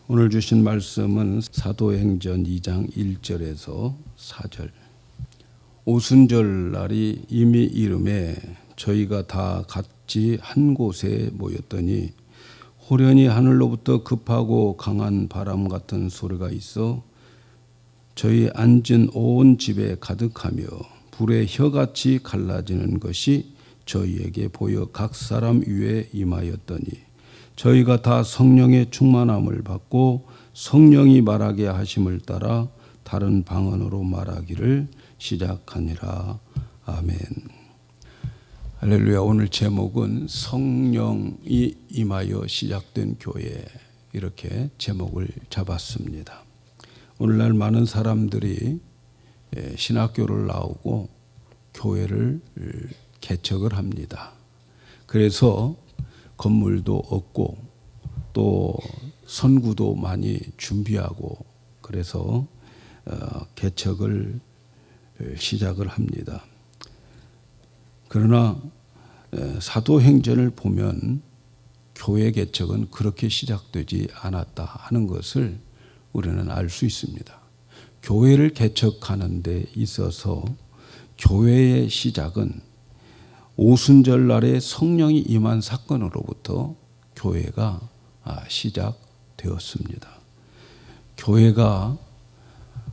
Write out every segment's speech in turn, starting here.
오늘 주신 말씀은 사도행전 2장 1절에서 4절. 오순절 날이 이미 이름에 저희가 다 같이 한 곳에 모였더니 호련히 하늘로부터 급하고 강한 바람 같은 소리가 있어 저희 앉은 온 집에 가득하며 불의 혀같이 갈라지는 것이 저희에게 보여 각 사람 위에 임하였더니 저희가 다 성령의 충만함을 받고 성령이 말하게 하심을 따라 다른 방언으로 말하기를 시작하니라. 아멘. 할렐루야. 오늘 제목은 성령이 임하여 시작된 교회, 이렇게 제목을 잡았습니다. 오늘날 많은 사람들이 신학교를 나오고 교회를 개척을 합니다. 그래서 건물도 얻고 또 선구도 많이 준비하고 그래서 개척을 시작을 합니다. 그러나 사도행전을 보면 교회 개척은 그렇게 시작되지 않았다 하는 것을 우리는 알 수 있습니다. 교회를 개척하는 데 있어서 교회의 시작은 오순절 날에 성령이 임한 사건으로부터 교회가 시작되었습니다. 교회가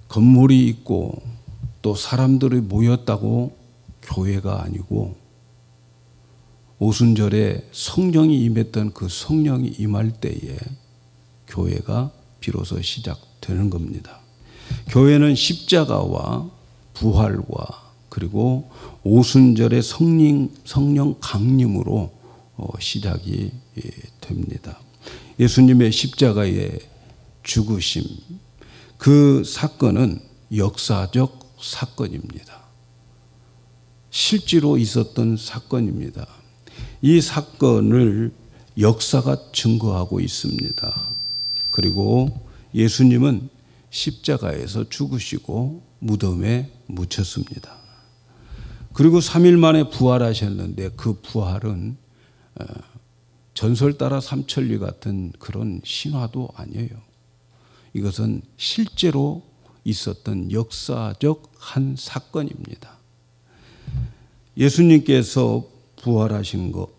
건물이 있고 또 사람들이 모였다고 교회가 아니고 오순절에 성령이 임했던 그 성령이 임할 때에 교회가 비로소 시작되는 겁니다. 교회는 십자가와 부활과 그리고 오순절의 성령 강림으로 시작이 됩니다. 예수님의 십자가의 죽으심, 그 사건은 역사적 사건입니다. 실제로 있었던 사건입니다. 이 사건을 역사가 증거하고 있습니다. 그리고 예수님은 십자가에서 죽으시고 무덤에 묻혔습니다. 그리고 3일 만에 부활하셨는데 그 부활은 전설 따라 삼천리 같은 그런 신화도 아니에요. 이것은 실제로 있었던 역사적 한 사건입니다. 예수님께서 부활하신 것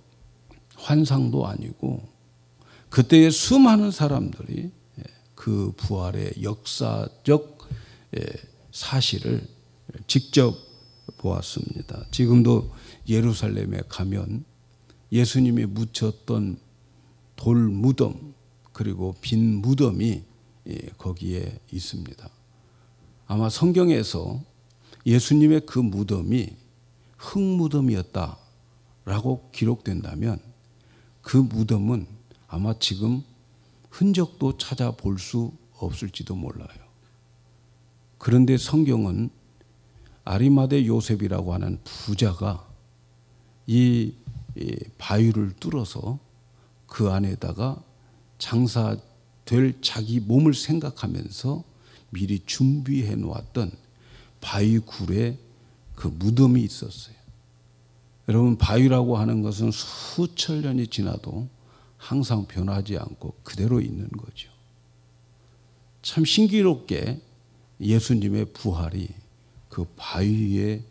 환상도 아니고 그때의 수많은 사람들이 그 부활의 역사적 사실을 직접 보았습니다. 지금도 예루살렘에 가면 예수님이 묻혔던 돌 무덤 그리고 빈 무덤이 거기에 있습니다. 아마 성경에서 예수님의 그 무덤이 흙무덤이었다라고 기록된다면 그 무덤은 아마 지금 흔적도 찾아볼 수 없을지도 몰라요. 그런데 성경은 아리마대 요셉이라고 하는 부자가 이 바위를 뚫어서 그 안에다가 장사될 자기 몸을 생각하면서 미리 준비해 놓았던 바위굴에 그 무덤이 있었어요. 여러분, 바위라고 하는 것은 수천 년이 지나도 항상 변하지 않고 그대로 있는 거죠. 참 신기롭게 예수님의 부활이 그 바위에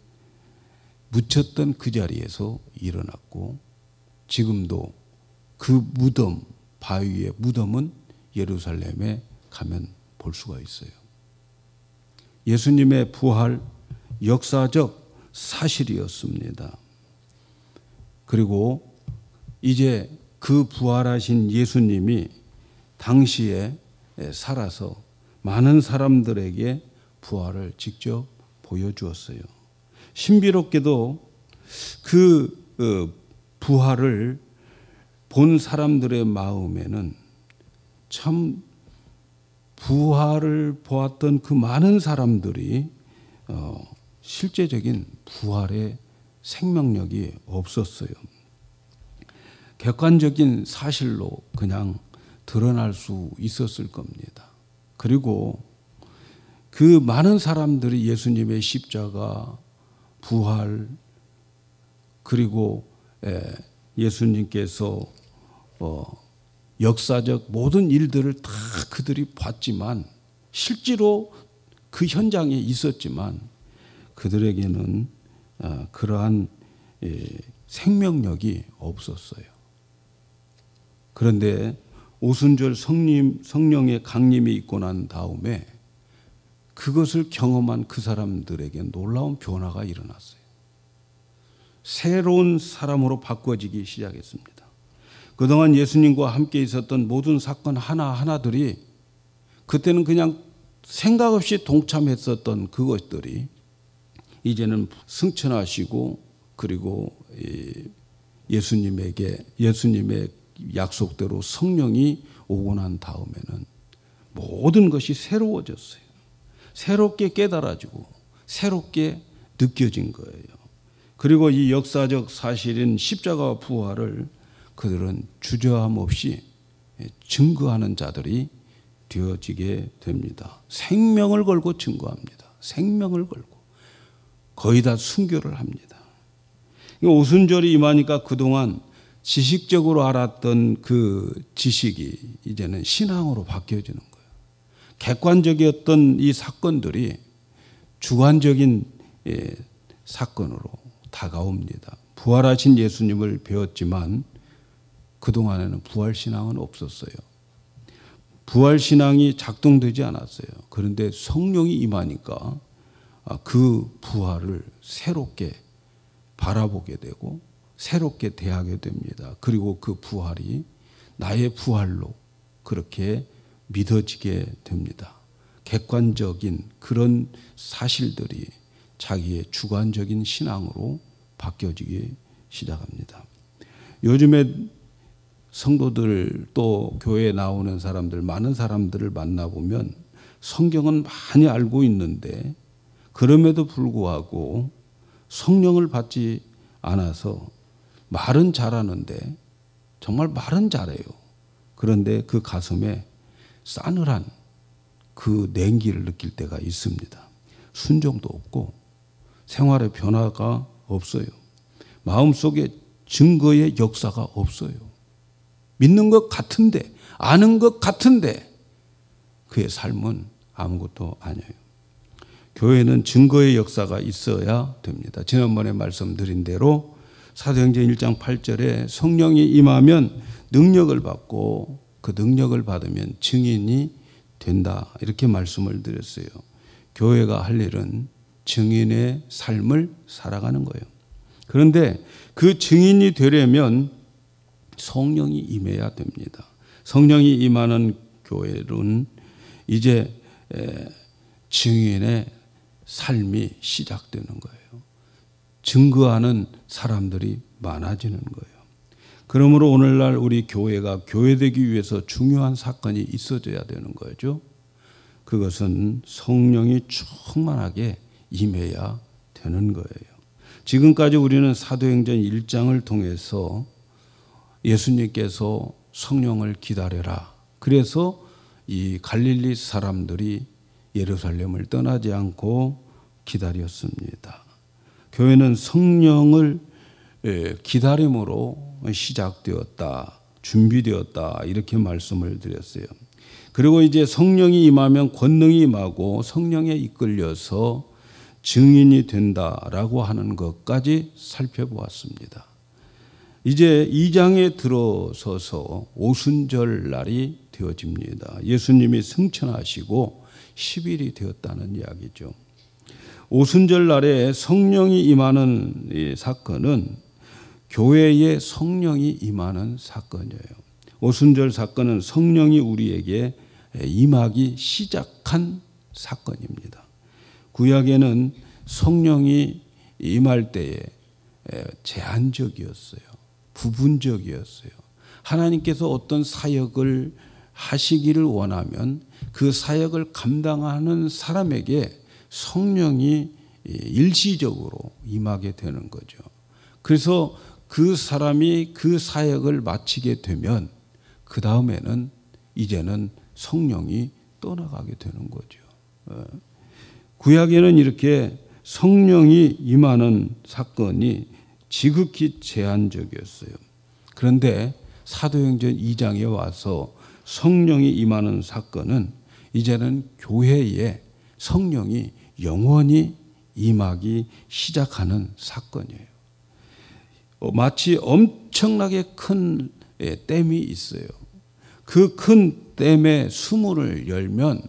묻혔던 그 자리에서 일어났고 지금도 그 무덤, 바위의 무덤은 예루살렘에 가면 볼 수가 있어요. 예수님의 부활 역사적 사실이었습니다. 그리고 이제 그 부활하신 예수님이 당시에 살아서 많은 사람들에게 부활을 직접 보여주었어요. 신비롭게도 그 부활을 본 사람들의 마음에는 참 부활을 보았던 그 많은 사람들이 실제적인 부활의 생명력이 없었어요. 객관적인 사실로 그냥 드러날 수 있었을 겁니다. 그리고 그 많은 사람들이 예수님의 십자가, 부활, 그리고 예수님께서 역사적 모든 일들을 다 그들이 봤지만 실제로 그 현장에 있었지만 그들에게는 그러한 생명력이 없었어요. 그런데 오순절 성령의 강림이 있고 난 다음에 그것을 경험한 그 사람들에게 놀라운 변화가 일어났어요. 새로운 사람으로 바꿔지기 시작했습니다. 그동안 예수님과 함께 있었던 모든 사건 하나하나들이 그때는 그냥 생각 없이 동참했었던 그것들이 이제는 승천하시고 그리고 예수님의 약속대로 성령이 오고 난 다음에는 모든 것이 새로워졌어요. 새롭게 깨달아지고 새롭게 느껴진 거예요. 그리고 이 역사적 사실인 십자가 부활을 그들은 주저함 없이 증거하는 자들이 되어지게 됩니다. 생명을 걸고 증거합니다. 생명을 걸고 거의 다 순교를 합니다. 오순절이 임하니까 그동안 지식적으로 알았던 그 지식이 이제는 신앙으로 바뀌어지는 거예요. 객관적이었던 이 사건들이 주관적인 사건으로 다가옵니다. 부활하신 예수님을 배웠지만 그동안에는 부활신앙은 없었어요. 부활신앙이 작동되지 않았어요. 그런데 성령이 임하니까 그 부활을 새롭게 바라보게 되고 새롭게 대하게 됩니다. 그리고 그 부활이 나의 부활로 그렇게 믿어지게 됩니다. 객관적인 그런 사실들이 자기의 주관적인 신앙으로 바뀌어지기 시작합니다. 요즘에 성도들 또 교회에 나오는 사람들 많은 사람들을 만나보면 성경은 많이 알고 있는데 그럼에도 불구하고 성령을 받지 않아서 말은 잘하는데 정말 말은 잘해요. 그런데 그 가슴에 싸늘한 그 냉기를 느낄 때가 있습니다. 순종도 없고 생활의 변화가 없어요. 마음속에 증거의 역사가 없어요. 믿는 것 같은데 아는 것 같은데 그의 삶은 아무것도 아니에요. 교회는 증거의 역사가 있어야 됩니다. 지난번에 말씀드린 대로 사도행전 1장 8절에 성령이 임하면 능력을 받고 그 능력을 받으면 증인이 된다 이렇게 말씀을 드렸어요. 교회가 할 일은 증인의 삶을 살아가는 거예요. 그런데 그 증인이 되려면 성령이 임해야 됩니다. 성령이 임하는 교회는 이제 증인의 삶이 시작되는 거예요. 증거하는 사람들이 많아지는 거예요. 그러므로 오늘날 우리 교회가 교회되기 위해서 중요한 사건이 있어져야 되는 거죠. 그것은 성령이 충만하게 임해야 되는 거예요. 지금까지 우리는 사도행전 1장을 통해서 예수님께서 성령을 기다려라. 그래서 이 갈릴리 사람들이 예루살렘을 떠나지 않고 기다렸습니다. 교회는 성령을 기다림으로 시작되었다, 준비되었다 이렇게 말씀을 드렸어요. 그리고 이제 성령이 임하면 권능이 임하고 성령에 이끌려서 증인이 된다라고 하는 것까지 살펴보았습니다. 이제 2장에 들어서서 오순절 날이 되어집니다. 예수님이 승천하시고 10일이 되었다는 이야기죠. 오순절 날에 성령이 임하는 이 사건은 교회에 성령이 임하는 사건이에요. 오순절 사건은 성령이 우리에게 임하기 시작한 사건입니다. 구약에는 성령이 임할 때에 제한적이었어요. 부분적이었어요. 하나님께서 어떤 사역을 하시기를 원하면 그 사역을 감당하는 사람에게 성령이 일시적으로 임하게 되는 거죠. 그래서 그 사람이 그 사역을 마치게 되면 그 다음에는 이제는 성령이 떠나가게 되는 거죠. 구약에는 이렇게 성령이 임하는 사건이 지극히 제한적이었어요. 그런데 사도행전 2장에 와서 성령이 임하는 사건은 이제는 교회에 성령이 영원히 임하기 시작하는 사건이에요. 마치 엄청나게 큰 댐이 있어요. 그 큰 댐의 수문을 열면,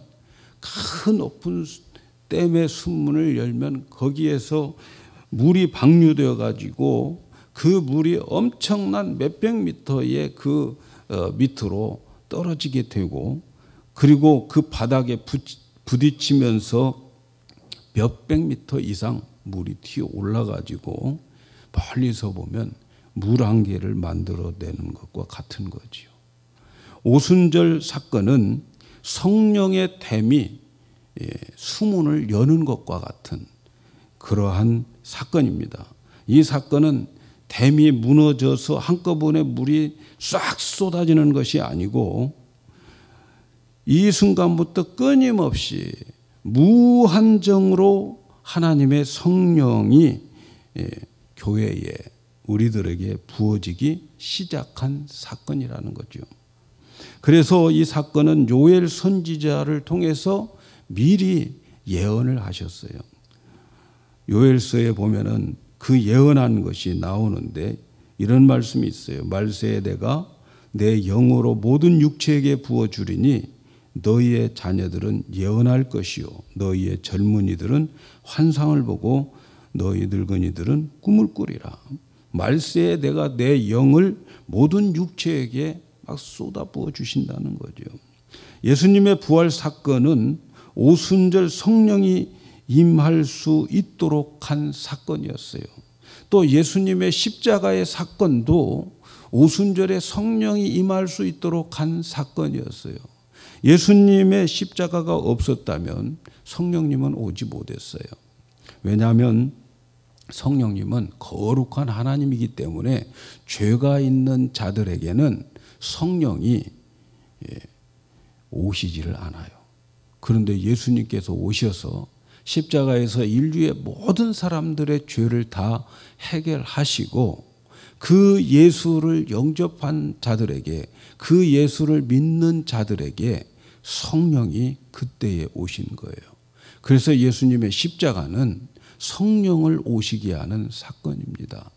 큰 높은 댐의 수문을 열면 거기에서 물이 방류되어 가지고 그 물이 엄청난 몇백 미터의 그 밑으로 떨어지게 되고, 그리고 그 바닥에 부딪히면서 몇백 미터 이상 물이 튀어 올라가지고 멀리서 보면 물 한 개를 만들어내는 것과 같은 거지요. 오순절 사건은 성령의 댐이 수문을 여는 것과 같은 그러한 사건입니다. 이 사건은 댐이 무너져서 한꺼번에 물이 싹 쏟아지는 것이 아니고, 이 순간부터 끊임없이 무한정으로 하나님의 성령이 교회에 우리들에게 부어지기 시작한 사건이라는 거죠. 그래서 이 사건은 요엘 선지자를 통해서 미리 예언을 하셨어요. 요엘서에 보면은 그 예언한 것이 나오는데 이런 말씀이 있어요. 말세에 내가 내 영으로 모든 육체에게 부어주리니 너희의 자녀들은 예언할 것이요 너희의 젊은이들은 환상을 보고 너희 늙은이들은 꿈을 꾸리라. 말세에 내가 내 영을 모든 육체에게 막 쏟아 부어 주신다는 거죠. 예수님의 부활 사건은 오순절 성령이 임할 수 있도록 한 사건이었어요. 또 예수님의 십자가의 사건도 오순절에 성령이 임할 수 있도록 한 사건이었어요. 예수님의 십자가가 없었다면 성령님은 오지 못했어요. 왜냐하면 성령님은 거룩한 하나님이기 때문에 죄가 있는 자들에게는 성령이 오시지를 않아요. 그런데 예수님께서 오셔서 십자가에서 인류의 모든 사람들의 죄를 다 해결하시고 그 예수를 영접한 자들에게, 그 예수를 믿는 자들에게 성령이 그때에 오신 거예요. 그래서 예수님의 십자가는 성령을 오시게 하는 사건입니다.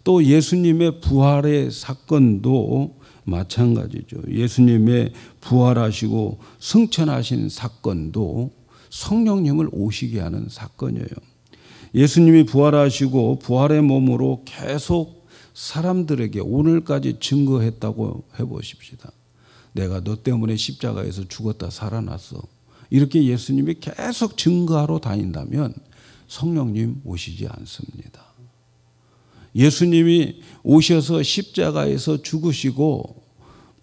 또 예수님의 부활의 사건도 마찬가지죠. 예수님의 부활하시고 승천하신 사건도 성령님을 오시게 하는 사건이에요. 예수님이 부활하시고 부활의 몸으로 계속 사람들에게 오늘까지 증거했다고 해보십시다. 내가 너 때문에 십자가에서 죽었다 살아났어. 이렇게 예수님이 계속 증거하러 다닌다면 성령님 오시지 않습니다. 예수님이 오셔서 십자가에서 죽으시고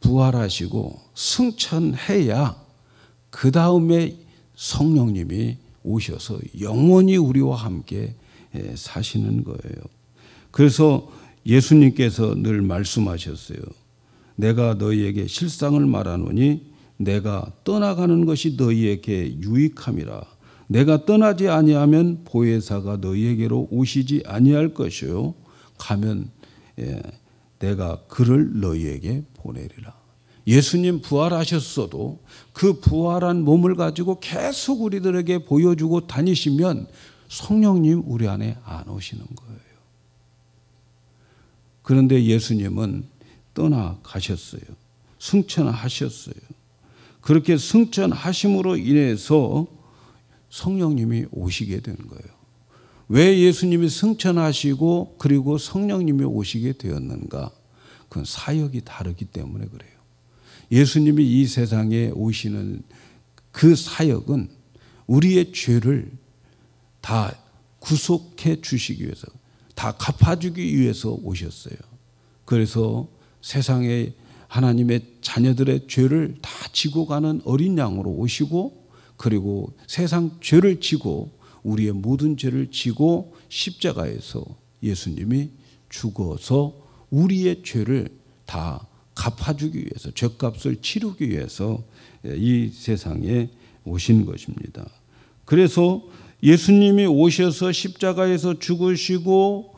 부활하시고 승천해야 그 다음에 성령님이 오셔서 영원히 우리와 함께 사시는 거예요. 그래서 예수님께서 늘 말씀하셨어요. 내가 너희에게 실상을 말하노니 내가 떠나가는 것이 너희에게 유익함이라. 내가 떠나지 아니하면 보혜사가 너희에게로 오시지 아니할 것이요 가면 내가 그를 너희에게 보내리라. 예수님 부활하셨어도 그 부활한 몸을 가지고 계속 우리들에게 보여주고 다니시면 성령님 우리 안에 안 오시는 거예요. 그런데 예수님은 떠나가셨어요. 승천하셨어요. 그렇게 승천하심으로 인해서 성령님이 오시게 된 거예요. 왜 예수님이 승천하시고 그리고 성령님이 오시게 되었는가? 그건 사역이 다르기 때문에 그래요. 예수님이 이 세상에 오시는 그 사역은 우리의 죄를 다 구속해 주시기 위해서, 다 갚아주기 위해서 오셨어요. 그래서 세상에 하나님의 자녀들의 죄를 다 지고 가는 어린 양으로 오시고, 그리고 세상 죄를 지고 우리의 모든 죄를 지고 십자가에서 예수님이 죽어서 우리의 죄를 다 갚아주기 위해서, 죄값을 치르기 위해서 이 세상에 오신 것입니다. 그래서 예수님이 오셔서 십자가에서 죽으시고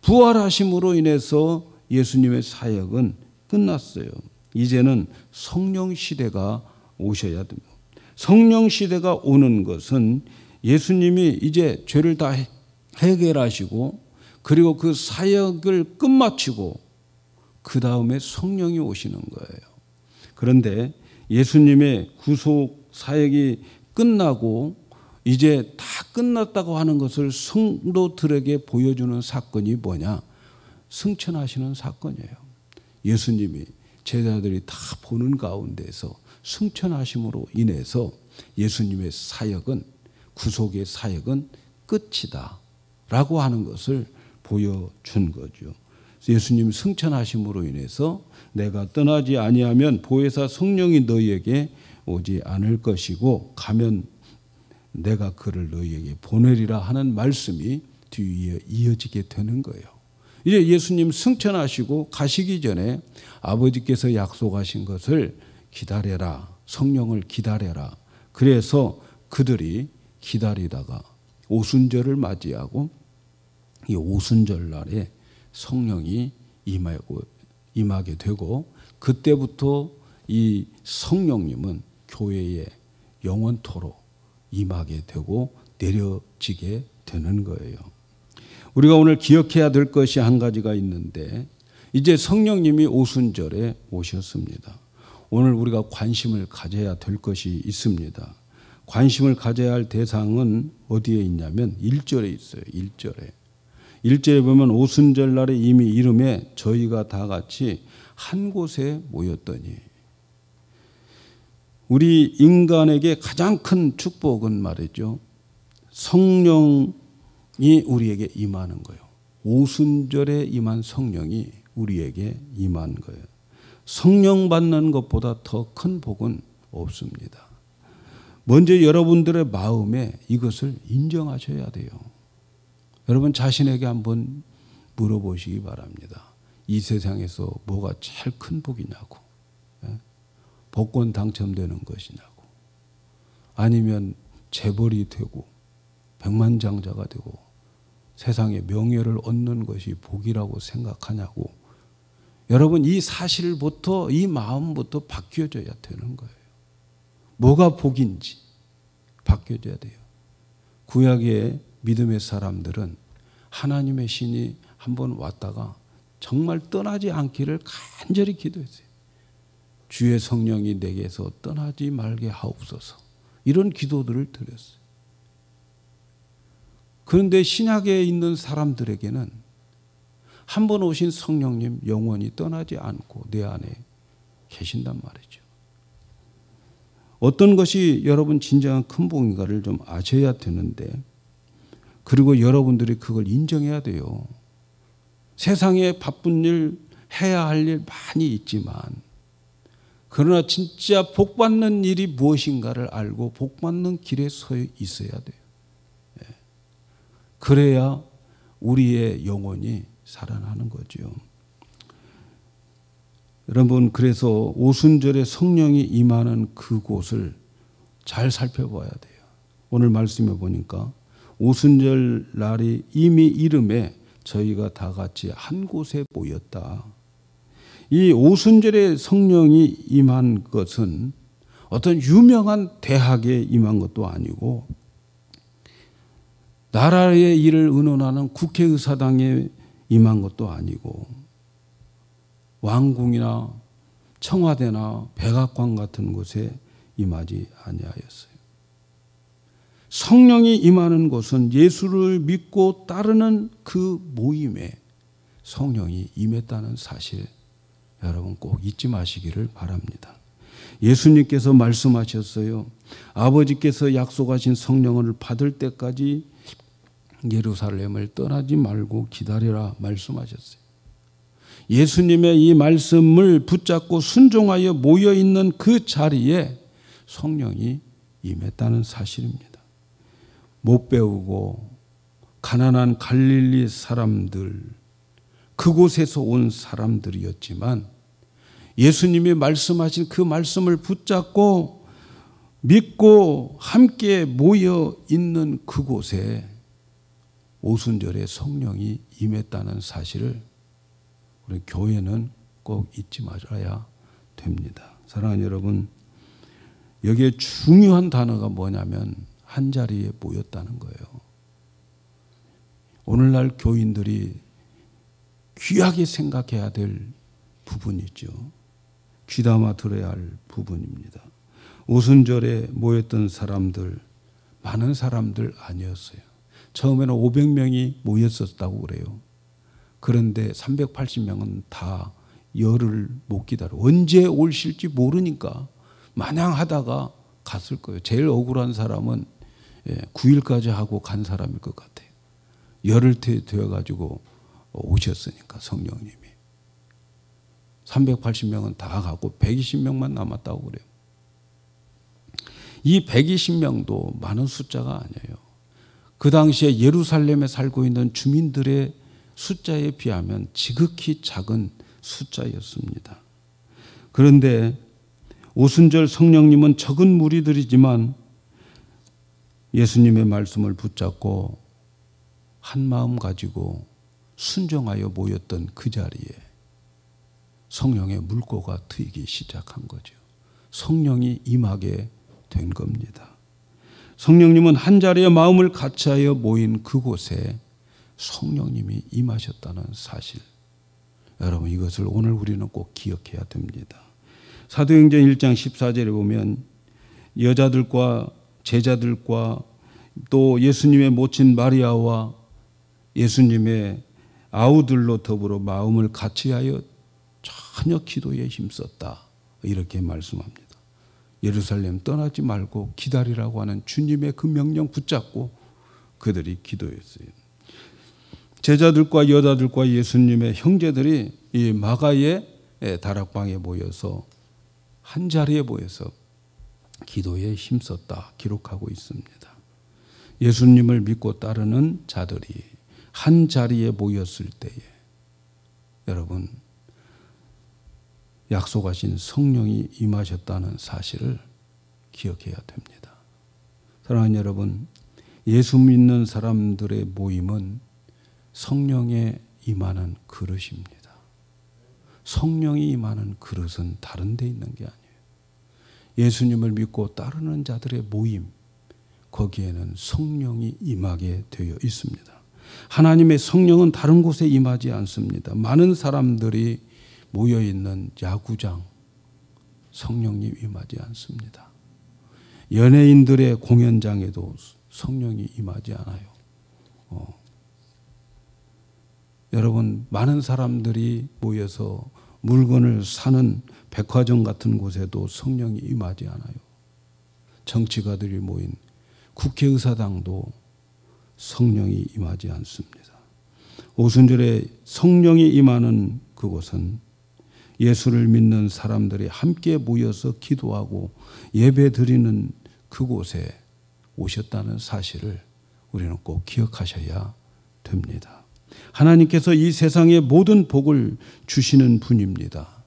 부활하심으로 인해서 예수님의 사역은 끝났어요. 이제는 성령 시대가 오셔야 됩니다. 성령 시대가 오는 것은 예수님이 이제 죄를 다 해결하시고 그리고 그 사역을 끝마치고 그 다음에 성령이 오시는 거예요. 그런데 예수님의 구속 사역이 끝나고 이제 다 끝났다고 하는 것을 성도들에게 보여주는 사건이 뭐냐? 승천하시는 사건이에요. 예수님이 제자들이 다 보는 가운데서 승천하심으로 인해서 예수님의 사역은, 구속의 사역은 끝이다 라고 하는 것을 보여준 거죠. 예수님 승천하심으로 인해서 내가 떠나지 아니하면 보혜사 성령이 너희에게 오지 않을 것이고 가면 내가 그를 너희에게 보내리라 하는 말씀이 뒤에 이어지게 되는 거예요. 이제 예수님 승천하시고 가시기 전에 아버지께서 약속하신 것을 기다려라. 성령을 기다려라. 그래서 그들이 기다리다가 오순절을 맞이하고 이 오순절 날에 성령이 임하게 되고 그때부터 이 성령님은 교회에 영원토록 임하게 되고 내려지게 되는 거예요. 우리가 오늘 기억해야 될 것이 한 가지가 있는데 이제 성령님이 오순절에 오셨습니다. 오늘 우리가 관심을 가져야 될 것이 있습니다. 관심을 가져야 할 대상은 어디에 있냐면 1절에 있어요. 1절에 보면 오순절 날에 이미 이름에 저희가 다 같이 한 곳에 모였더니 우리 인간에게 가장 큰 축복은 말이죠. 성령이 우리에게 임하는 거예요. 오순절에 임한 성령이 우리에게 임한 거예요. 성령 받는 것보다 더 큰 복은 없습니다. 먼저 여러분들의 마음에 이것을 인정하셔야 돼요. 여러분 자신에게 한번 물어보시기 바랍니다. 이 세상에서 뭐가 제일 큰 복이냐고. 복권 당첨되는 것이냐고. 아니면 재벌이 되고 백만장자가 되고 세상에 명예를 얻는 것이 복이라고 생각하냐고. 여러분 이 사실부터 이 마음부터 바뀌어져야 되는 거예요. 뭐가 복인지 바뀌어져야 돼요. 구약의 믿음의 사람들은 하나님의 신이 한번 왔다가 정말 떠나지 않기를 간절히 기도했어요. 주의 성령이 내게서 떠나지 말게 하옵소서. 이런 기도들을 드렸어요. 그런데 신약에 있는 사람들에게는 한 번 오신 성령님 영원히 떠나지 않고 내 안에 계신단 말이죠. 어떤 것이 여러분 진정한 큰 복인가를 좀 아셔야 되는데 그리고 여러분들이 그걸 인정해야 돼요. 세상에 바쁜 일, 해야 할 일 많이 있지만 그러나 진짜 복 받는 일이 무엇인가를 알고 복 받는 길에 서 있어야 돼요. 그래야 우리의 영혼이 살아나는 거죠. 여러분 그래서 오순절에 성령이 임하는 그곳을 잘 살펴봐야 돼요. 오늘 말씀해 보니까 오순절 날이 이미 이름에 저희가 다 같이 한 곳에 모였다. 이 오순절에 성령이 임한 것은 어떤 유명한 대학에 임한 것도 아니고 나라의 일을 의논하는 국회의사당에 임한 것도 아니고 왕궁이나 청와대나 백악관 같은 곳에 임하지 아니하였어요. 성령이 임하는 곳은 예수를 믿고 따르는 그 모임에 성령이 임했다는 사실 여러분 꼭 잊지 마시기를 바랍니다. 예수님께서 말씀하셨어요. 아버지께서 약속하신 성령을 받을 때까지 예루살렘을 떠나지 말고 기다리라 말씀하셨어요. 예수님의 이 말씀을 붙잡고 순종하여 모여있는 그 자리에 성령이 임했다는 사실입니다. 못 배우고 가난한 갈릴리 사람들, 그곳에서 온 사람들이었지만 예수님이 말씀하신 그 말씀을 붙잡고 믿고 함께 모여 있는 그곳에 오순절에 성령이 임했다는 사실을 우리 교회는 꼭 잊지 말아야 됩니다. 사랑하는 여러분, 여기에 중요한 단어가 뭐냐면 한자리에 모였다는 거예요. 오늘날 교인들이 귀하게 생각해야 될 부분이죠. 귀담아 들어야 할 부분입니다. 오순절에 모였던 사람들, 많은 사람들 아니었어요. 처음에는 500명이 모였었다고 그래요. 그런데 380명은 다 열흘 못 기다려. 언제 올실지 모르니까 마냥 하다가 갔을 거예요. 제일 억울한 사람은 9일까지 하고 간 사람일 것 같아요. 열흘 되어가지고 오셨으니까 성령님이. 380명은 다 가고 120명만 남았다고 그래요. 이 120명도 많은 숫자가 아니에요. 그 당시에 예루살렘에 살고 있는 주민들의 숫자에 비하면 지극히 작은 숫자였습니다. 그런데 오순절 성령님은 적은 무리들이지만 예수님의 말씀을 붙잡고 한 마음 가지고 순종하여 모였던 그 자리에 성령의 물꼬가 트이기 시작한 거죠. 성령이 임하게 된 겁니다. 성령님은 한 자리에 마음을 같이하여 모인 그곳에 성령님이 임하셨다는 사실. 여러분, 이것을 오늘 우리는 꼭 기억해야 됩니다. 사도행전 1장 14절에 보면 여자들과 제자들과 또 예수님의 모친 마리아와 예수님의 아우들로 더불어 마음을 같이하여 전혀 기도에 힘썼다. 이렇게 말씀합니다. 예루살렘 떠나지 말고 기다리라고 하는 주님의 그 명령 붙잡고 그들이 기도했어요. 제자들과 여자들과 예수님의 형제들이 이 마가의 다락방에 모여서 한 자리에 모여서 기도에 힘썼다 기록하고 있습니다. 예수님을 믿고 따르는 자들이 한 자리에 모였을 때에 여러분 약속하신 성령이 임하셨다는 사실을 기억해야 됩니다. 사랑하는 여러분, 예수 믿는 사람들의 모임은 성령에 임하는 그릇입니다. 성령이 임하는 그릇은 다른 데 있는 게 아니에요. 예수님을 믿고 따르는 자들의 모임, 거기에는 성령이 임하게 되어 있습니다. 하나님의 성령은 다른 곳에 임하지 않습니다. 많은 사람들이 모여있는 야구장, 성령이 임하지 않습니다. 연예인들의 공연장에도 성령이 임하지 않아요. 여러분, 많은 사람들이 모여서 물건을 사는 백화점 같은 곳에도 성령이 임하지 않아요. 정치가들이 모인 국회의사당도 성령이 임하지 않습니다. 오순절에 성령이 임하는 그곳은 예수를 믿는 사람들이 함께 모여서 기도하고 예배 드리는 그곳에 오셨다는 사실을 우리는 꼭 기억하셔야 됩니다. 하나님께서 이 세상의 모든 복을 주시는 분입니다.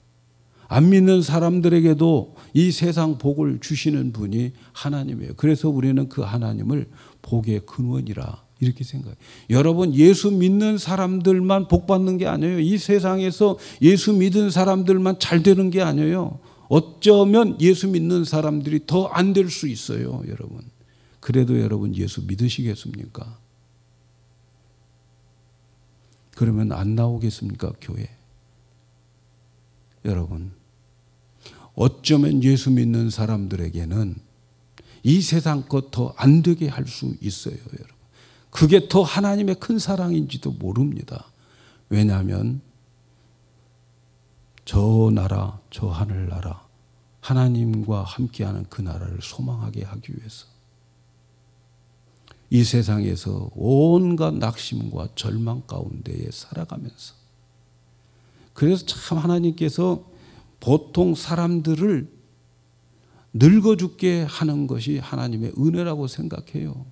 안 믿는 사람들에게도 이 세상 복을 주시는 분이 하나님이에요. 그래서 우리는 그 하나님을 복의 근원이라 이렇게 생각해요. 여러분, 예수 믿는 사람들만 복 받는 게 아니에요. 이 세상에서 예수 믿은 사람들만 잘 되는 게 아니에요. 어쩌면 예수 믿는 사람들이 더 안 될 수 있어요, 여러분. 그래도 여러분 예수 믿으시겠습니까? 그러면 안 나오겠습니까, 교회? 여러분, 어쩌면 예수 믿는 사람들에게는 이 세상 것 더 안 되게 할 수 있어요, 여러분. 그게 더 하나님의 큰 사랑인지도 모릅니다. 왜냐하면 저 나라, 저 하늘나라, 하나님과 함께하는 그 나라를 소망하게 하기 위해서 이 세상에서 온갖 낙심과 절망 가운데에 살아가면서, 그래서 참 하나님께서 보통 사람들을 늙어 죽게 하는 것이 하나님의 은혜라고 생각해요.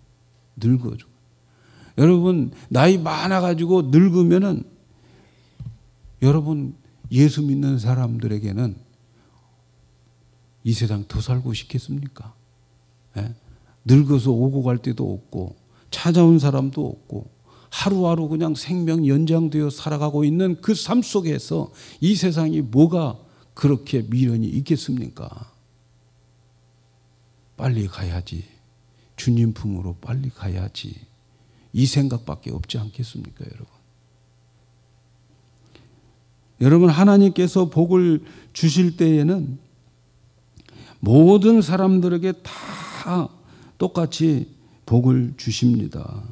늙어 죽. 여러분, 나이 많아가지고 늙으면은 여러분 예수 믿는 사람들에게는 이 세상 더 살고 싶겠습니까? 예? 늙어서 오고 갈 데도 없고 찾아온 사람도 없고 하루하루 그냥 생명 연장되어 살아가고 있는 그 삶 속에서 이 세상이 뭐가 그렇게 미련이 있겠습니까? 빨리 가야지. 주님 품으로 빨리 가야지. 이 생각밖에 없지 않겠습니까, 여러분? 여러분, 하나님께서 복을 주실 때에는 모든 사람들에게 다 똑같이 복을 주십니다.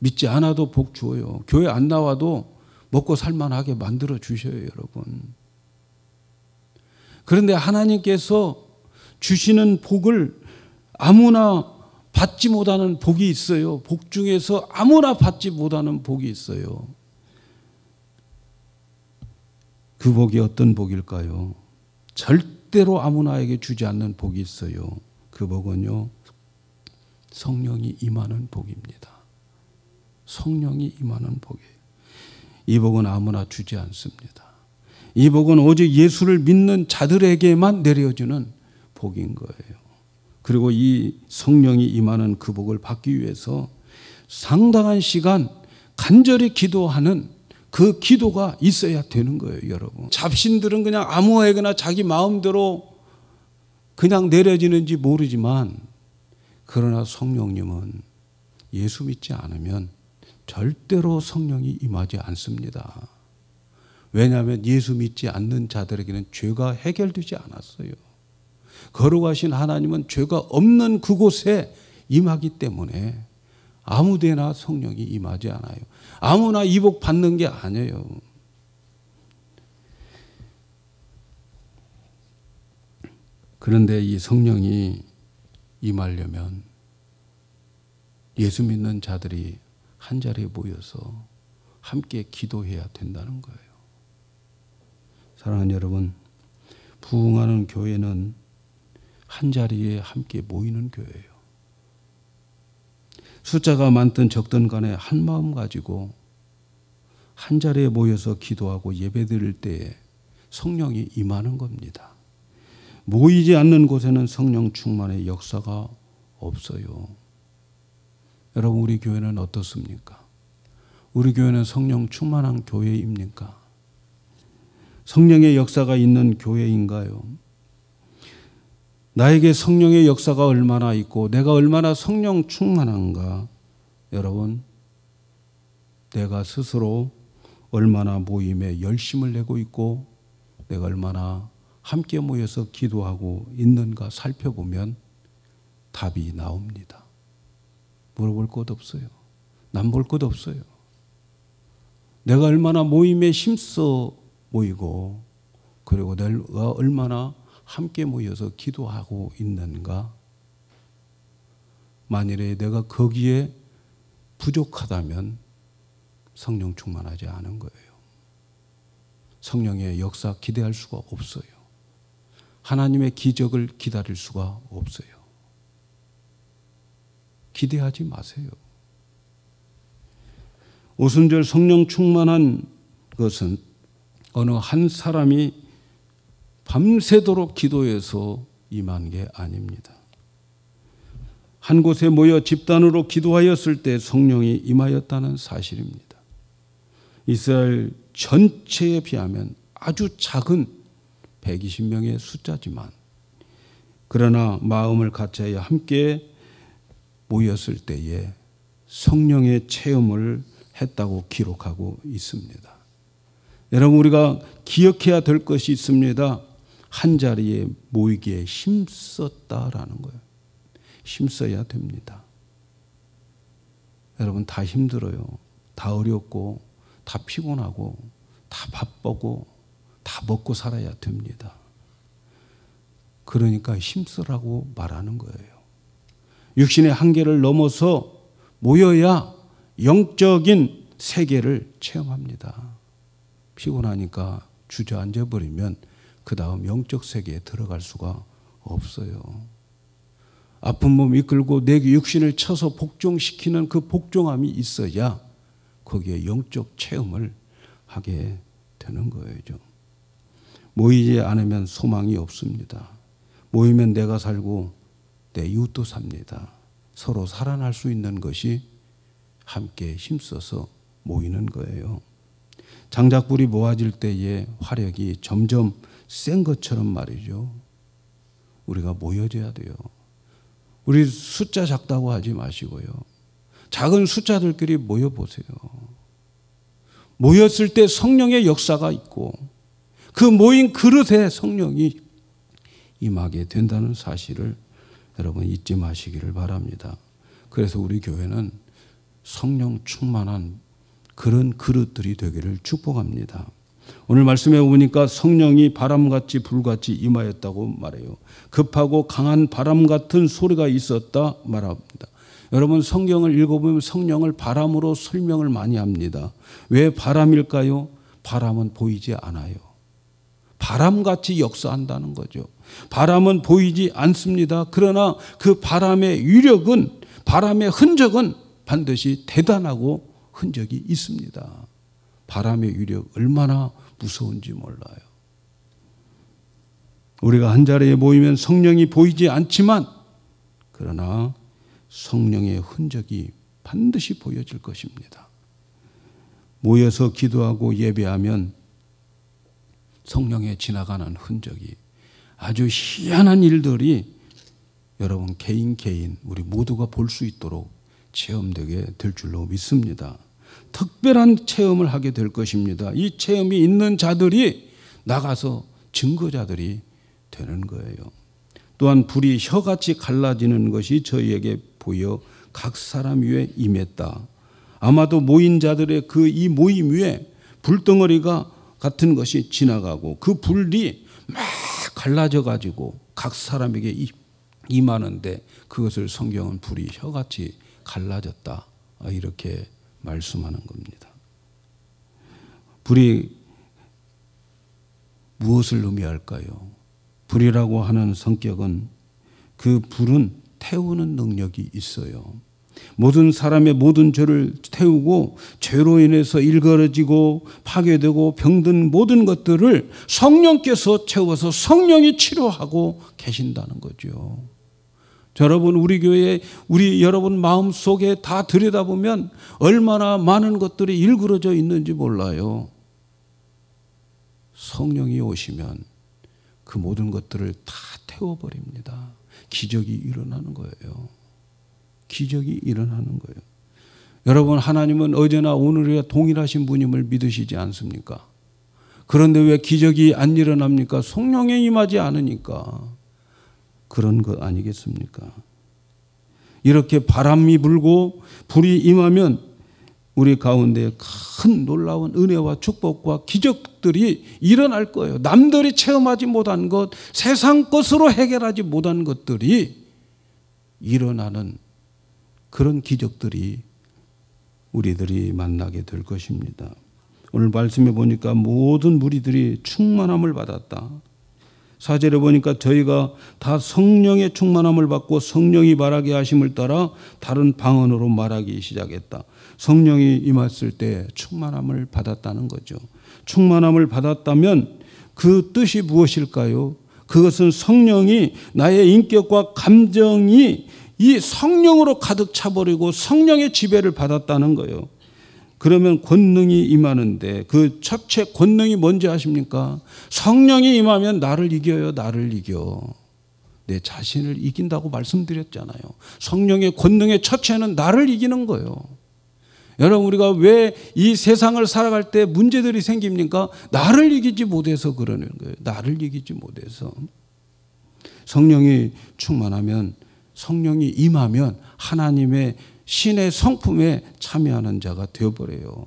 믿지 않아도 복 주어요. 교회 안 나와도 먹고 살만하게 만들어 주셔요, 여러분. 그런데 하나님께서 주시는 복을 아무나 받지 못하는 복이 있어요. 복 중에서 아무나 받지 못하는 복이 있어요. 그 복이 어떤 복일까요? 절대로 아무나에게 주지 않는 복이 있어요. 그 복은요, 성령이 임하는 복입니다. 성령이 임하는 복이에요. 이 복은 아무나 주지 않습니다. 이 복은 오직 예수를 믿는 자들에게만 내려주는 복인 거예요. 그리고 이 성령이 임하는 그 복을 받기 위해서 상당한 시간 간절히 기도하는 그 기도가 있어야 되는 거예요, 여러분. 잡신들은 그냥 아무에게나 자기 마음대로 그냥 내려지는지 모르지만, 그러나 성령님은 예수 믿지 않으면 절대로 성령이 임하지 않습니다. 왜냐하면 예수 믿지 않는 자들에게는 죄가 해결되지 않았어요. 거룩하신 하나님은 죄가 없는 그곳에 임하기 때문에 아무데나 성령이 임하지 않아요. 아무나 이 복 받는 게 아니에요. 그런데 이 성령이 임하려면 예수 믿는 자들이 한자리에 모여서 함께 기도해야 된다는 거예요. 사랑하는 여러분, 부흥하는 교회는 한자리에 함께 모이는 교회예요. 숫자가 많든 적든 간에 한 마음 가지고 한자리에 모여서 기도하고 예배드릴 때에 성령이 임하는 겁니다. 모이지 않는 곳에는 성령 충만의 역사가 없어요. 여러분, 우리 교회는 어떻습니까? 우리 교회는 성령 충만한 교회입니까? 성령의 역사가 있는 교회인가요? 나에게 성령의 역사가 얼마나 있고 내가 얼마나 성령 충만한가? 여러분, 내가 스스로 얼마나 모임에 열심을 내고 있고 내가 얼마나 함께 모여서 기도하고 있는가 살펴보면 답이 나옵니다. 물어볼 것 없어요. 남볼 것 없어요. 내가 얼마나 모임에 힘써 모이고 그리고 내가 얼마나 함께 모여서 기도하고 있는가? 만일에 내가 거기에 부족하다면 성령 충만하지 않은 거예요. 성령의 역사 기대할 수가 없어요. 하나님의 기적을 기다릴 수가 없어요. 기대하지 마세요. 오순절 성령 충만한 것은 어느 한 사람이 밤새도록 기도해서 임한 게 아닙니다. 한 곳에 모여 집단으로 기도하였을 때 성령이 임하였다는 사실입니다. 이스라엘 전체에 비하면 아주 작은 120명의 숫자지만 그러나 마음을 같이하여 함께 모였을 때에 성령의 체험을 했다고 기록하고 있습니다. 여러분, 우리가 기억해야 될 것이 있습니다. 한 자리에 모이기에 힘썼다라는 거예요. 힘써야 됩니다. 여러분, 다 힘들어요. 다 어렵고 다 피곤하고 다 바쁘고 다 먹고 살아야 됩니다. 그러니까 힘쓰라고 말하는 거예요. 육신의 한계를 넘어서 모여야 영적인 세계를 체험합니다. 피곤하니까 주저앉아 버리면 그 다음 영적 세계에 들어갈 수가 없어요. 아픈 몸 이끌고 내 육신을 쳐서 복종시키는 그 복종함이 있어야 거기에 영적 체험을 하게 되는 거예요. 모이지 않으면 소망이 없습니다. 모이면 내가 살고 내 이웃도 삽니다. 서로 살아날 수 있는 것이 함께 힘써서 모이는 거예요. 장작불이 모아질 때에 화력이 점점 센 것처럼 말이죠. 우리가 모여져야 돼요. 우리 숫자 작다고 하지 마시고요. 작은 숫자들끼리 모여보세요. 모였을 때 성령의 역사가 있고 그 모인 그릇에 성령이 임하게 된다는 사실을 여러분 잊지 마시기를 바랍니다. 그래서 우리 교회는 성령 충만한 그런 그릇들이 되기를 축복합니다. 오늘 말씀해 보니까 성령이 바람같이 불같이 임하였다고 말해요. 급하고 강한 바람 같은 소리가 있었다 말합니다. 여러분 성경을 읽어보면 성령을 바람으로 설명을 많이 합니다. 왜 바람일까요? 바람은 보이지 않아요. 바람같이 역사한다는 거죠. 바람은 보이지 않습니다. 그러나 그 바람의 위력은, 바람의 흔적은 반드시 대단하고 흔적이 있습니다. 바람의 위력 얼마나 무서운지 몰라요. 우리가 한 자리에 모이면 성령이 보이지 않지만 그러나 성령의 흔적이 반드시 보여질 것입니다. 모여서 기도하고 예배하면 성령의 지나가는 흔적이 아주 희한한 일들이 여러분 개인 우리 모두가 볼 수 있도록 체험되게 될 줄로 믿습니다. 특별한 체험을 하게 될 것입니다. 이 체험이 있는 자들이 나가서 증거자들이 되는 거예요. 또한 불이 혀같이 갈라지는 것이 저희에게 보여 각 사람 위에 임했다. 아마도 모인 자들의 그 이 모임 위에 불덩어리가 같은 것이 지나가고 그 불이 막 갈라져 가지고 각 사람에게 임하는데 그것을 성경은 불이 혀같이 갈라졌다 이렇게 말씀하는 겁니다. 불이 무엇을 의미할까요? 불이라고 하는 성격은 그 불은 태우는 능력이 있어요. 모든 사람의 모든 죄를 태우고 죄로 인해서 일그러지고 파괴되고 병든 모든 것들을 성령께서 채워서 성령이 치료하고 계신다는 거죠. 여러분 우리 교회 우리 여러분 마음속에 다 들여다보면 얼마나 많은 것들이 일그러져 있는지 몰라요. 성령이 오시면 그 모든 것들을 다 태워버립니다. 기적이 일어나는 거예요. 기적이 일어나는 거예요. 여러분 하나님은 어제나 오늘이나 동일하신 분임을 믿으시지 않습니까? 그런데 왜 기적이 안 일어납니까? 성령에 임하지 않으니까 그런 것 아니겠습니까? 이렇게 바람이 불고 불이 임하면 우리 가운데 큰 놀라운 은혜와 축복과 기적들이 일어날 거예요. 남들이 체험하지 못한 것, 세상 것으로 해결하지 못한 것들이 일어나는 그런 기적들이 우리들이 만나게 될 것입니다. 오늘 말씀해 보니까 모든 무리들이 충만함을 받았다. 4절에 보니까 저희가 다 성령의 충만함을 받고 성령이 말하게 하심을 따라 다른 방언으로 말하기 시작했다. 성령이 임했을 때 충만함을 받았다는 거죠. 충만함을 받았다면 그 뜻이 무엇일까요? 그것은 성령이 나의 인격과 감정이 이 성령으로 가득 차버리고 성령의 지배를 받았다는 거예요. 그러면 권능이 임하는데 그 첫째 권능이 뭔지 아십니까? 성령이 임하면 나를 이겨요. 나를 이겨. 내 자신을 이긴다고 말씀드렸잖아요. 성령의 권능의 첫째는 나를 이기는 거예요. 여러분 우리가 왜 이 세상을 살아갈 때 문제들이 생깁니까? 나를 이기지 못해서 그러는 거예요. 나를 이기지 못해서. 성령이 충만하면 성령이 임하면 하나님의 신의 성품에 참여하는 자가 되어버려요.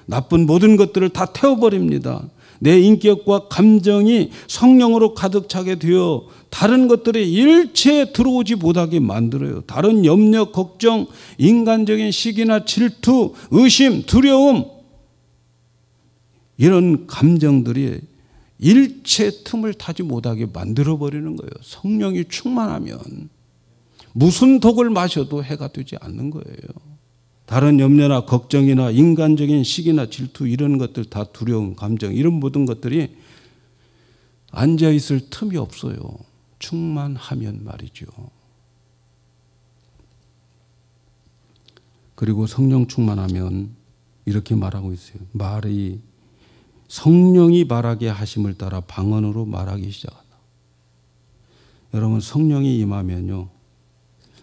나쁜 모든 것들을 다 태워버립니다. 내 인격과 감정이 성령으로 가득 차게 되어 다른 것들이 일체 들어오지 못하게 만들어요. 다른 염려, 걱정, 인간적인 시기나 질투, 의심, 두려움 이런 감정들이 일체 틈을 타지 못하게 만들어버리는 거예요. 성령이 충만하면 무슨 독을 마셔도 해가 되지 않는 거예요. 다른 염려나 걱정이나 인간적인 시기나 질투 이런 것들 다 두려움, 감정 이런 모든 것들이 앉아있을 틈이 없어요. 충만하면 말이죠. 그리고 성령 충만하면 이렇게 말하고 있어요. 말이 성령이 말하게 하심을 따라 방언으로 말하기 시작한다. 여러분, 성령이 임하면요,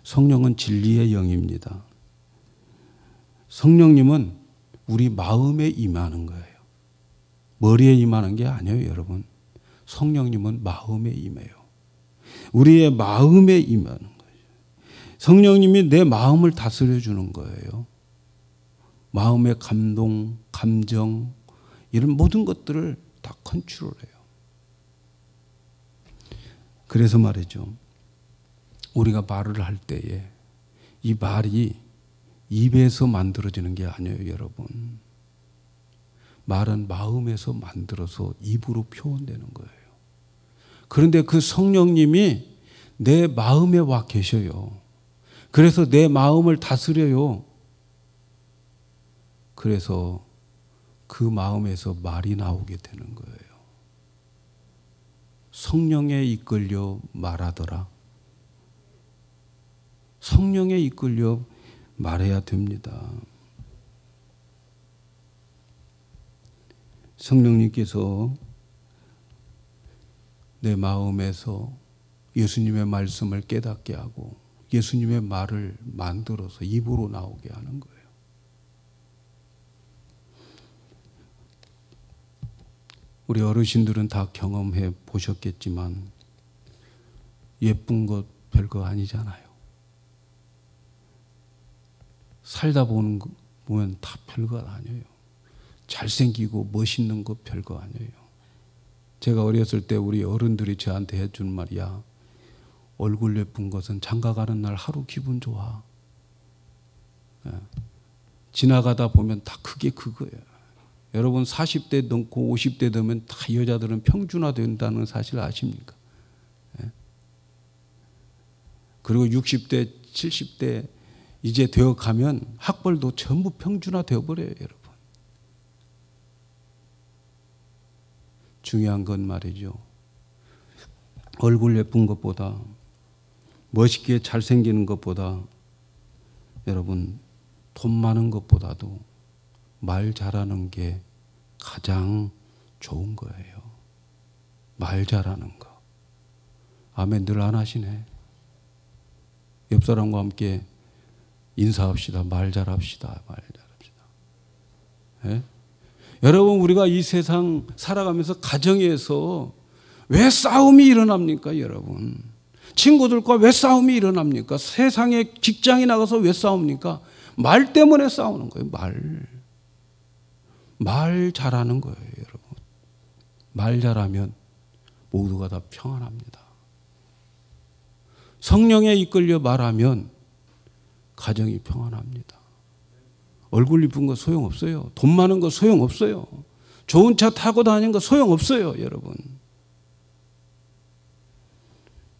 성령은 진리의 영입니다. 성령님은 우리 마음에 임하는 거예요. 머리에 임하는 게 아니에요, 여러분. 성령님은 마음에 임해요. 우리의 마음에 임하는 거예요. 성령님이 내 마음을 다스려 주는 거예요. 마음의 감동, 감정, 이런 모든 것들을 다 컨트롤해요. 그래서 말이죠, 우리가 말을 할 때에 이 말이 입에서 만들어지는 게 아니에요, 여러분. 말은 마음에서 만들어서 입으로 표현되는 거예요. 그런데 그 성령님이 내 마음에 와 계셔요. 그래서 내 마음을 다스려요. 그래서 그 마음에서 말이 나오게 되는 거예요. 성령에 이끌려 말하더라. 성령에 이끌려 말해야 됩니다. 성령님께서 내 마음에서 예수님의 말씀을 깨닫게 하고 예수님의 말을 만들어서 입으로 나오게 하는 거예요. 우리 어르신들은 다 경험해 보셨겠지만 예쁜 것 별거 아니잖아요. 살다 보면 다 별거 아니에요. 잘생기고 멋있는 것 별거 아니에요. 제가 어렸을 때 우리 어른들이 저한테 해준 말이야. 얼굴 예쁜 것은 장가가는 날 하루 기분 좋아. 지나가다 보면 다 그게 그거예요. 여러분 40대 넘고 50대 되면 다 여자들은 평준화 된다는 사실 아십니까? 그리고 60대, 70대 이제 되어 가면 학벌도 전부 평준화 되어버려요, 여러분. 중요한 건 말이죠. 얼굴 예쁜 것보다 멋있게 잘생기는 것보다 여러분 돈 많은 것보다도 말 잘하는 게 가장 좋은 거예요. 말 잘하는 거. 아멘 늘 안 하시네. 옆 사람과 함께 인사합시다. 말 잘합시다. 말 잘합시다. 예? 여러분 우리가 이 세상 살아가면서 가정에서 왜 싸움이 일어납니까, 여러분? 친구들과 왜 싸움이 일어납니까? 세상에 직장에 나가서 왜 싸웁니까? 말 때문에 싸우는 거예요. 말 잘하는 거예요, 여러분. 말 잘하면 모두가 다 평안합니다. 성령에 이끌려 말하면 가정이 평안합니다. 얼굴 이쁜 거 소용없어요. 돈 많은 거 소용없어요. 좋은 차 타고 다니는 거 소용없어요, 여러분.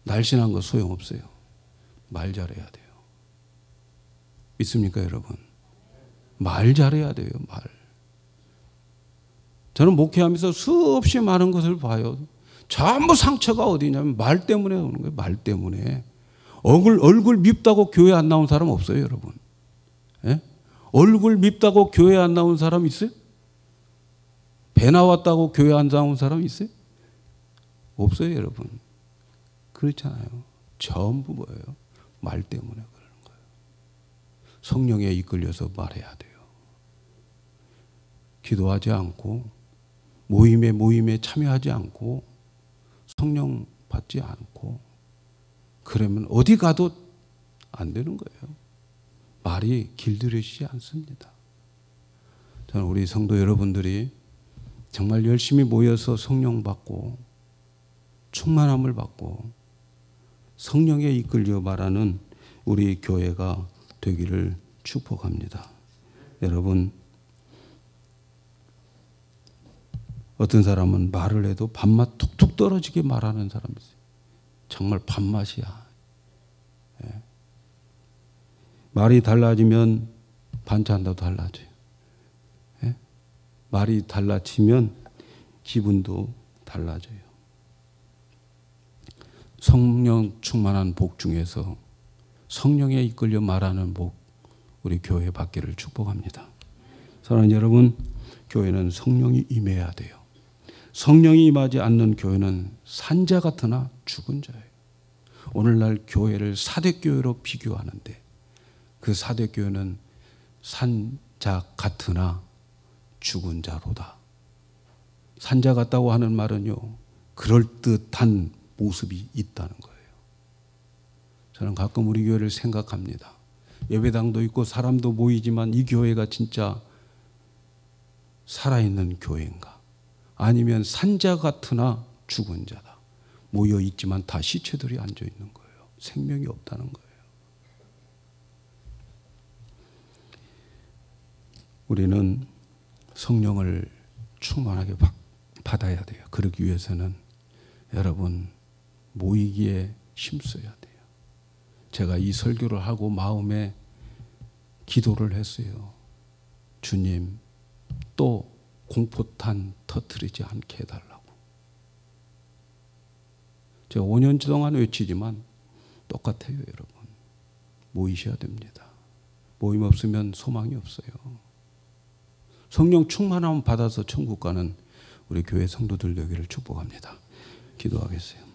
날씬한 거 소용없어요. 말 잘해야 돼요. 믿습니까, 여러분? 말 잘해야 돼요, 말. 저는 목회하면서 수없이 많은 것을 봐요. 전부 상처가 어디냐면 말 때문에 오는 거예요. 말 때문에. 얼굴 밉다고 교회 안 나온 사람 없어요, 여러분. 예? 얼굴 밉다고 교회 안 나온 사람 있어요? 배 나왔다고 교회 안 나온 사람 있어요? 없어요, 여러분. 그렇잖아요. 전부 뭐예요? 말 때문에 그러는 거예요. 성령에 이끌려서 말해야 돼요. 기도하지 않고 모임에 참여하지 않고 성령 받지 않고 그러면 어디 가도 안 되는 거예요. 말이 길들여지지 않습니다. 저는 우리 성도 여러분들이 정말 열심히 모여서 성령 받고 충만함을 받고 성령에 이끌려 말하는 우리 교회가 되기를 축복합니다. 여러분, 어떤 사람은 말을 해도 밥맛 툭툭 떨어지게 말하는 사람이 있어요. 정말 밥맛이야. 예. 말이 달라지면 반찬도 달라져요. 예? 말이 달라지면 기분도 달라져요. 성령 충만한 복 중에서 성령에 이끌려 말하는 복 우리 교회 받기를 축복합니다. 사랑하는 여러분, 교회는 성령이 임해야 돼요. 성령이 임하지 않는 교회는 산자 같으나 죽은 자예요. 오늘날 교회를 사대교회로 비교하는데 그 사대교회는 산자 같으나 죽은 자로다. 산자 같다고 하는 말은요, 그럴듯한 모습이 있다는 거예요. 저는 가끔 우리 교회를 생각합니다. 예배당도 있고 사람도 모이지만 이 교회가 진짜 살아있는 교회인가? 아니면 산자 같으나 죽은 자다. 모여 있지만 다 시체들이 앉아 있는 거예요. 생명이 없다는 거예요. 우리는 성령을 충만하게 받아야 돼요. 그러기 위해서는 여러분 모이기에 힘써야 돼요. 제가 이 설교를 하고 마음에 기도를 했어요. 주님, 또 공포탄 터뜨리지 않게 해달라고. 제가 5년 동안 외치지만 똑같아요, 여러분. 모이셔야 됩니다. 모임 없으면 소망이 없어요. 성령 충만함 받아서 천국 가는 우리 교회 성도들 되기를 축복합니다. 기도하겠어요.